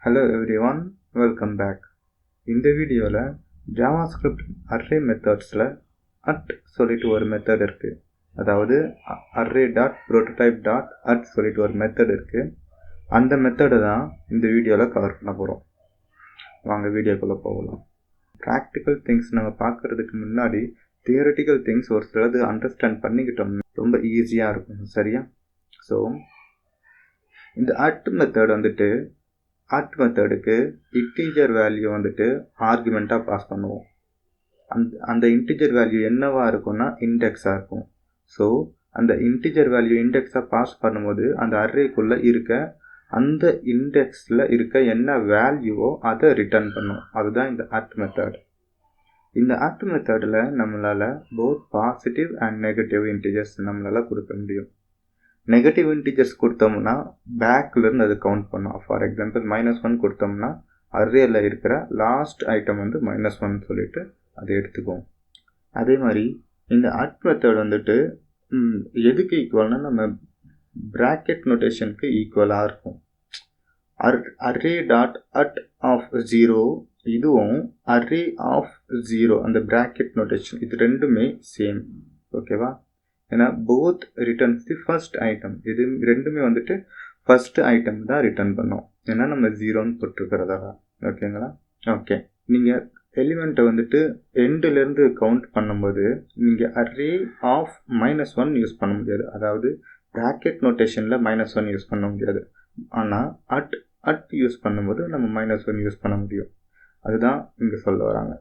Hello everyone, welcome back. இந்த வீடியோவில் JavaScript array methodsல சொல்லிட்டு ஒரு மெத்தட் இருக்கு. அதாவது array.prototype.at சொல்லிட்டு ஒரு மெத்தட் இருக்கு. அந்த மெத்தடை தான் இந்த வீடியோவில் கவர் பண்ண போகிறோம். வாங்க வீடியோக்குள்ளே போகலாம். ப்ராக்டிக்கல் திங்ஸ் நம்ம பார்க்கறதுக்கு முன்னாடி தியரட்டிக்கல் திங்ஸ் ஒரு சிலது அண்டர்ஸ்டாண்ட் பண்ணிக்கிட்டோம்னா ரொம்ப ஈஸியாக இருக்கும். சரியா? ஸோ இந்த மெத்தட் மெத்தடுக்கு இன்டிஜர் வேல்யூ ஆர்குமெண்ட்டாக பாஸ் பண்ணுவோம். அந்த இன்டிஜர் வேல்யூ என்னவா இருக்கும்னா இண்டெக்ஸாக இருக்கும். ஸோ அந்த இன்டிஜர் வேல்யூ இண்டெக்ஸாக பாஸ் பண்ணும்போது அந்த அரேக்குள்ளே இருக்க அந்த இண்டெக்ஸில் இருக்க என்ன வேல்யூவோ அதை ரிட்டர்ன் பண்ணும். அதுதான் இந்த மெத்தட். இந்த மெத்தடில் நம்மளால் both positive and negative integers நம்மளால் கொடுக்க முடியும். நெகட்டிவ் இன்டிஜர்ஸ் கொடுத்தோம்னா பேக்லேருந்து அது கவுண்ட் பண்ணோம். ஃபார் எக்ஸாம்பிள் -1 கொடுத்தோம்னா அரேயில் இருக்கிற லாஸ்ட் ஐட்டம் -1 சொல்லிட்டு அதை எடுத்துக்குவோம். அதே மாதிரி இந்த மெத்தட் எதுக்கு ஈக்குவல்னா நம்ம பிராக்கெட் நோட்டேஷனுக்கு ஈக்குவலாக இருக்கும். array.at(0) இதுவும் array(0) அந்த பிராக்கெட் நோட்டேஷன் இது ரெண்டுமே சேம். ஓகேவா? ஏன்னா both returns the first item. இது ரெண்டுமே ஃபர்ஸ்ட் ஐட்டம் தான் ரிட்டர்ன் பண்ணோம். ஏன்னா நம்ம 0ன்னு போட்டிருக்கிறதால. ஓகேங்களா? ஓகே, நீங்கள் எலிமெண்ட்டை எண்டுலேருந்து கவுண்ட் பண்ணும்போது நீங்கள் array of -1 யூஸ் பண்ண முடியாது. அதாவது ப்ராக்கெட் நோட்டேஷனில் -1 யூஸ் பண்ண முடியாது. ஆனால் at யூஸ் பண்ணும்போது நம்ம -1 யூஸ் பண்ண முடியும். அதுதான் இங்கே சொல்ல வராங்க.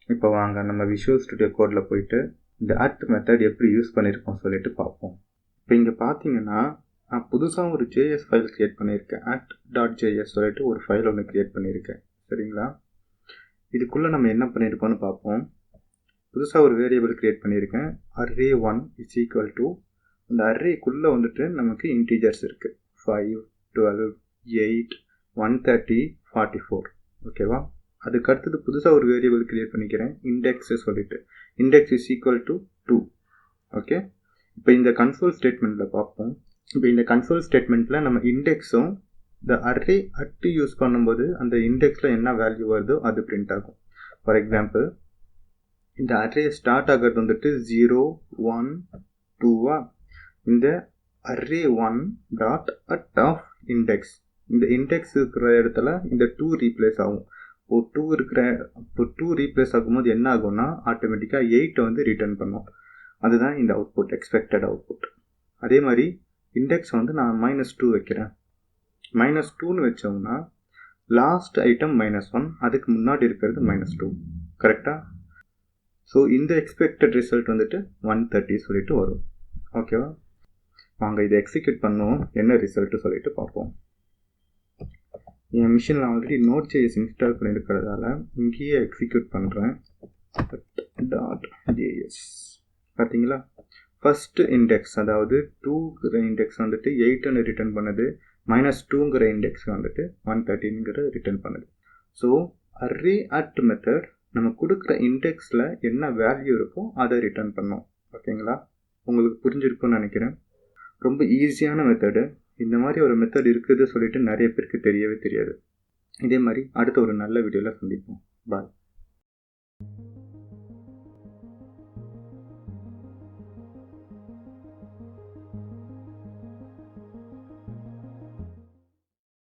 இப்போ வாங்க நம்ம விஷுவல் ஸ்டுடியோ கோடில் போயிட்டு இந்த மெத்தட் எப்படி யூஸ் பண்ணியிருக்கோம் சொல்லிட்டு பார்ப்போம். இப்போ இங்கே பார்த்தீங்கன்னா நான் புதுசாக ஒரு JS ஃபைல் க்ரியேட் பண்ணியிருக்கேன். at.js சொல்லிட்டு ஒரு ஃபைல் ஒன்று க்ரியேட் பண்ணியிருக்கேன். சரிங்களா? இதுக்குள்ளே நம்ம என்ன பண்ணியிருக்கோம்னு பார்ப்போம். புதுசாக ஒரு வேரியபிள் க்ரியேட் பண்ணியிருக்கேன். array1 = அந்த அரேக்குள்ளே நமக்கு இன்டீஜர்ஸ் இருக்குது. 5, 12, 8, 130, 44. ஓகேவா? அதுக்கு அடுத்தது புதுசாக ஒரு வேரியபிள் க்ரியேட் பண்ணிக்கிறேன். இண்டெக்ஸ் சொல்லிட்டு இண்டெக்ஸ் = 2. ஓகே, இப்போ இந்த கன்சோல் ஸ்டேட்மெண்ட்டில் பார்ப்போம். இப்போ இந்த கன்சோல் ஸ்டேட்மெண்ட்டில் நம்ம இண்டெக்ஸும் இந்த அரே யூஸ் பண்ணும்போது அந்த இண்டெக்ஸில் என்ன வேல்யூ வருதோ அது பிரிண்ட் ஆகும். ஃபார் எக்ஸாம்பிள் இந்த அரே ஸ்டார்ட் ஆகிறது 0, 1, 2வா. இந்த array1.at இண்டெக்ஸ் இந்த இண்டெக்ஸ் இருக்கிற இடத்துல இந்த 2 ரீப்ளேஸ் ஆகும். இப்போ 2 ரீப்ளேஸ் ஆகும்போது என்ன ஆகும்னா ஆட்டோமேட்டிக்காக 8 ரிட்டர்ன் பண்ணும். அதுதான் இந்த அவுட்புட், எக்ஸ்பெக்டட் அவுட்புட். அதே மாதிரி இண்டெக்ஸ் நான் -2 வைக்கிறேன். -2ன்னு வச்சோம்னா லாஸ்ட் ஐட்டம் -1, அதுக்கு முன்னாடி இருக்கிறது -2. கரெக்டாக? ஸோ இந்த எக்ஸ்பெக்டட் ரிசல்ட் 130 சொல்லிட்டு வரும். ஓகேவா? வாங்க இதை எக்ஸிக்யூட் பண்ணுவோம். என்ன ரிசல்ட்டு சொல்லிட்டு பார்ப்போம். என் மிஷினில் ஆல்ரெடி Node.js இன்ஸ்டால் பண்ணியிருக்கிறதால இங்கேயே எக்ஸிக்யூட் பண்ணுறேன். .js பார்த்தீங்களா? ஃபஸ்ட்டு இண்டெக்ஸ் அதாவது 2ங்கிற இண்டெக்ஸ் 8ன்னு ரிட்டர்ன் பண்ணுது. -2ங்கிற இண்டெக்ஸ் 130ங்கிற ரிட்டர்ன் பண்ணுது. ஸோ array மெத்தட் நம்ம கொடுக்குற இண்டெக்ஸில் என்ன வேல்யூ இருக்கோ அதை ரிட்டர்ன் பண்ணோம். ஓகேங்களா? உங்களுக்கு புரிஞ்சிருக்கும்னு நினைக்கிறேன். ரொம்ப ஈஸியான மெத்தடு. இந்த மாதிரி ஒரு மெத்தட் இருக்குது சொல்லிட்டு நிறைய பேருக்கு தெரியவே தெரியாது. இதே மாதிரி அடுத்த ஒரு நல்ல வீடியோவில் சந்திப்போம். பாய்.